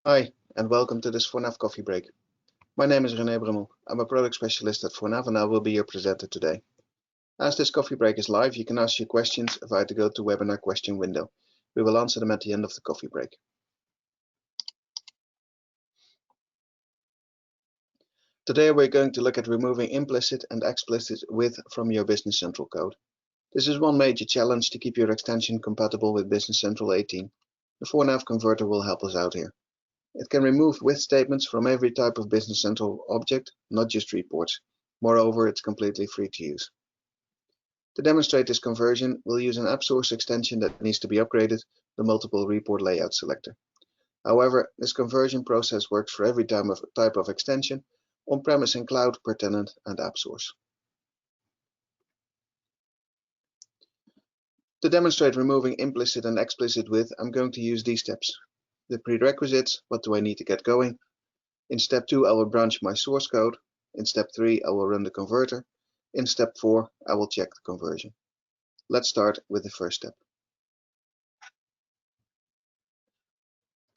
Hi, and welcome to this ForNav coffee break. My name is René Brummel. I'm a product specialist at ForNav and I will be your presenter today. As this coffee break is live, you can ask your questions via the GoToWebinar question window. We will answer them at the end of the coffee break. Today we're going to look at removing implicit and explicit with from your Business Central code. This is one major challenge to keep your extension compatible with Business Central 18. The ForNav converter will help us out here. It can remove with statements from every type of Business Central object, not just reports. Moreover, it's completely free to use. To demonstrate this conversion, we'll use an AppSource extension that needs to be upgraded, the multiple report layout selector. However, this conversion process works for every type of extension, on-premise and cloud, per tenant, and AppSource. To demonstrate removing implicit and explicit with, I'm going to use these steps. The prerequisites, what do I need to get going? In step 2, I will branch my source code. In step 3, I will run the converter. In step 4, I will check the conversion. Let's start with the first step.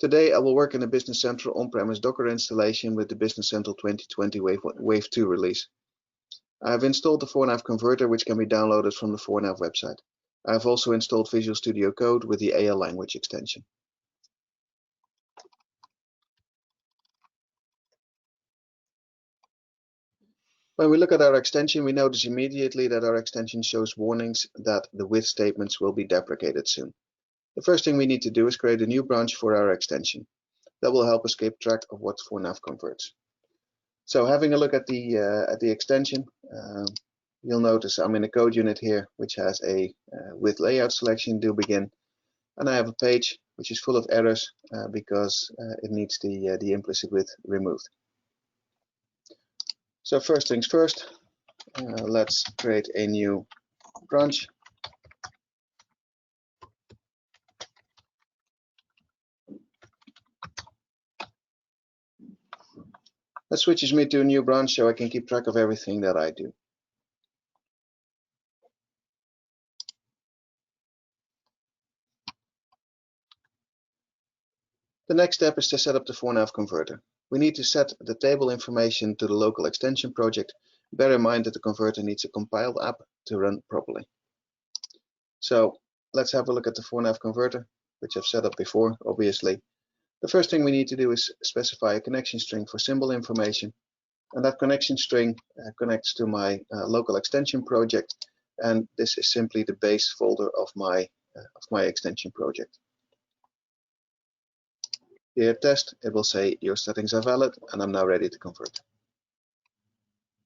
Today, I will work in a Business Central on-premise Docker installation with the Business Central 2020 Wave 2 release. I have installed the ForNav converter, which can be downloaded from the ForNav website. I have also installed Visual Studio Code with the AL language extension. When we look at our extension, we notice immediately that our extension shows warnings that the with statements will be deprecated soon. The first thing we need to do is create a new branch for our extension. That will help us keep track of what ForNav converts. So having a look at the extension, you'll notice I'm in a code unit here, which has a with layout selection do begin, and I have a page which is full of errors because it needs the implicit with removed. So first things first, let's create a new branch. That switches me to a new branch so I can keep track of everything that I do. The next step is to set up the ForNav converter. We need to set the table information to the local extension project. Bear in mind that the converter needs a compiled app to run properly. So let's have a look at the ForNav converter, which I've set up before, obviously. The first thing we need to do is specify a connection string for symbol information. And that connection string connects to my local extension project. And this is simply the base folder of my extension project. Here test, it will say your settings are valid and I'm now ready to convert.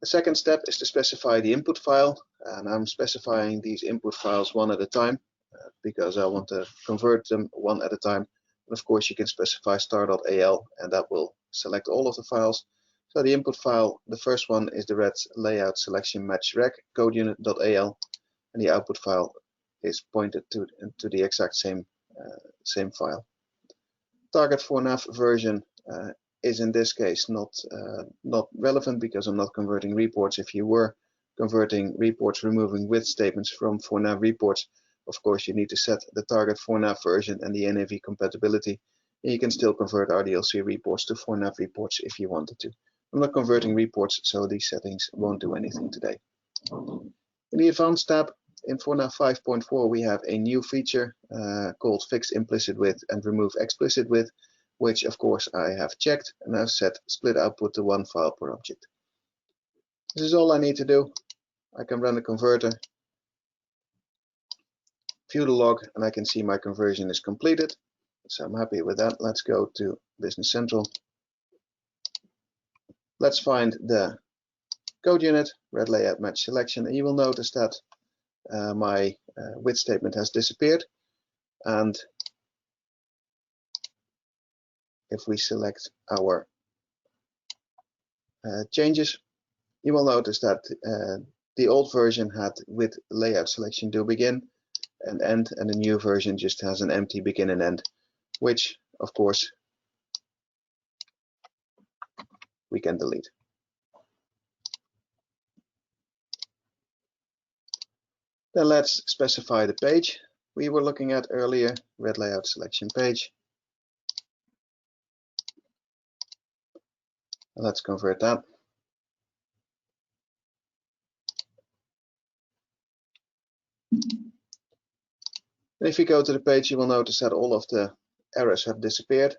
The second step is to specify the input file, and I'm specifying these input files one at a time because I want to convert them one at a time. And of course you can specify star.al and that will select all of the files. So the input file, the first one is the red layout selection match rec code unit.al, and the output file is pointed to the exact same file. Target ForNav version is in this case not relevant because I'm not converting reports. If you were converting reports, removing with statements from ForNav reports, of course you need to set the target ForNav version and the NAV compatibility. And you can still convert RDLC reports to ForNav reports if you wanted to. I'm not converting reports, so these settings won't do anything today. In the Advanced tab, in ForNav 5.4, we have a new feature called Fix Implicit With and Remove Explicit With, which of course I have checked, and I've set split output to one file per object. This is all I need to do. I can run the converter, view the log, and I can see my conversion is completed. So I'm happy with that. Let's go to Business Central. Let's find the code unit, red layout match selection, and you will notice that my with statement has disappeared. And if we select our changes, you will notice that the old version had with layout selection do begin and end, and the new version just has an empty begin and end, which of course we can delete. Then let's specify the page we were looking at earlier, red layout selection page. Let's convert that. And if you go to the page, you will notice that all of the errors have disappeared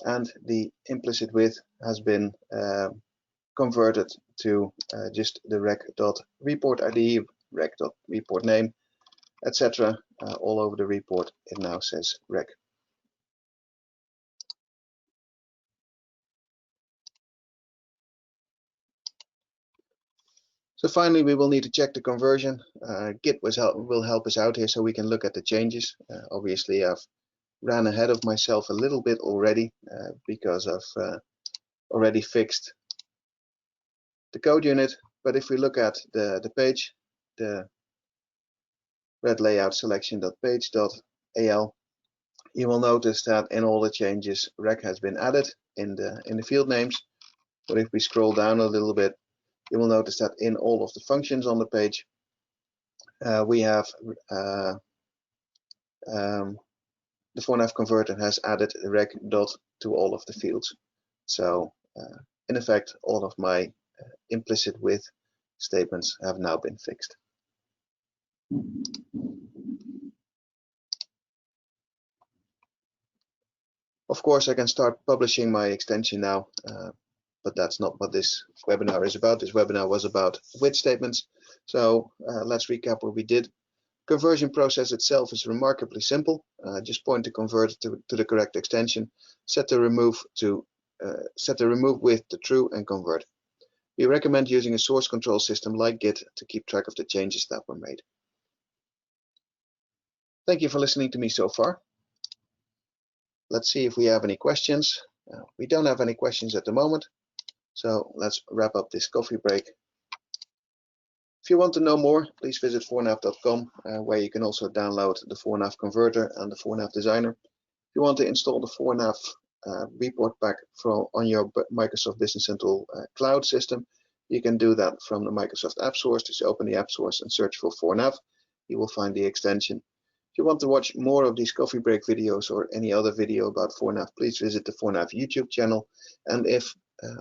and the implicit with has been converted to just the rec.report ID, rec.report name, etc. All over the report, it now says rec. So finally, we will need to check the conversion. Git will help us out here so we can look at the changes. Obviously, I've ran ahead of myself a little bit already because I've already fixed the code unit. But if we look at the page, the red layout selection.page.al, you will notice that in all the changes, rec has been added in the field names. But if we scroll down a little bit, you will notice that in all of the functions on the page, we have the 4nav converter has added rec dot to all of the fields. So in effect, all of my implicit with statements have now been fixed. Of course, I can start publishing my extension now, but that's not what this webinar is about. This webinar was about with statements. So let's recap what we did. Conversion process itself is remarkably simple. Just point the converter to the correct extension, set the remove with to true, and convert. We recommend using a source control system like Git to keep track of the changes that were made. Thank you for listening to me so far. Let's see if we have any questions. We don't have any questions at the moment, so let's wrap up this coffee break. If you want to know more, please visit 4nav.com, where you can also download the 4nav converter and the 4nav designer. If you want to install the 4nav report pack on your Microsoft Business Central cloud system, you can do that from the Microsoft App Source. Just open the App Source and search for 4nav. You will find the extension. If you want to watch more of these coffee break videos or any other video about 4nav, please visit the 4nav YouTube channel. And if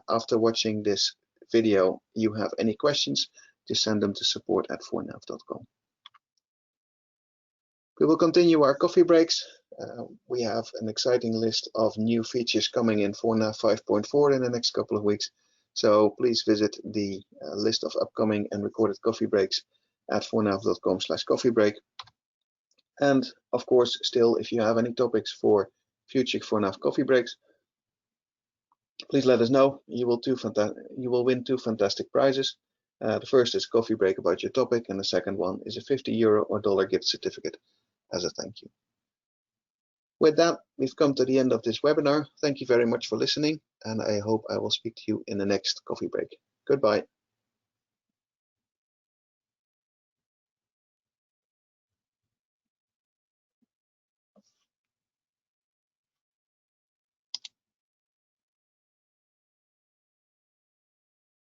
after watching this video you have any questions, just send them to support@4nav.com. We will continue our coffee breaks. We have an exciting list of new features coming in 4nav 5.4 in the next couple of weeks. So please visit the list of upcoming and recorded coffee breaks at 4nav.com/coffeebreak. And of course, still, if you have any topics for future 4nav coffee breaks, please let us know. You will win 2 fantastic prizes. The first is coffee break about your topic, and the second one is a €50 or $1 gift certificate as a thank you. With that, we've come to the end of this webinar. Thank you very much for listening, and I hope I will speak to you in the next coffee break. Goodbye.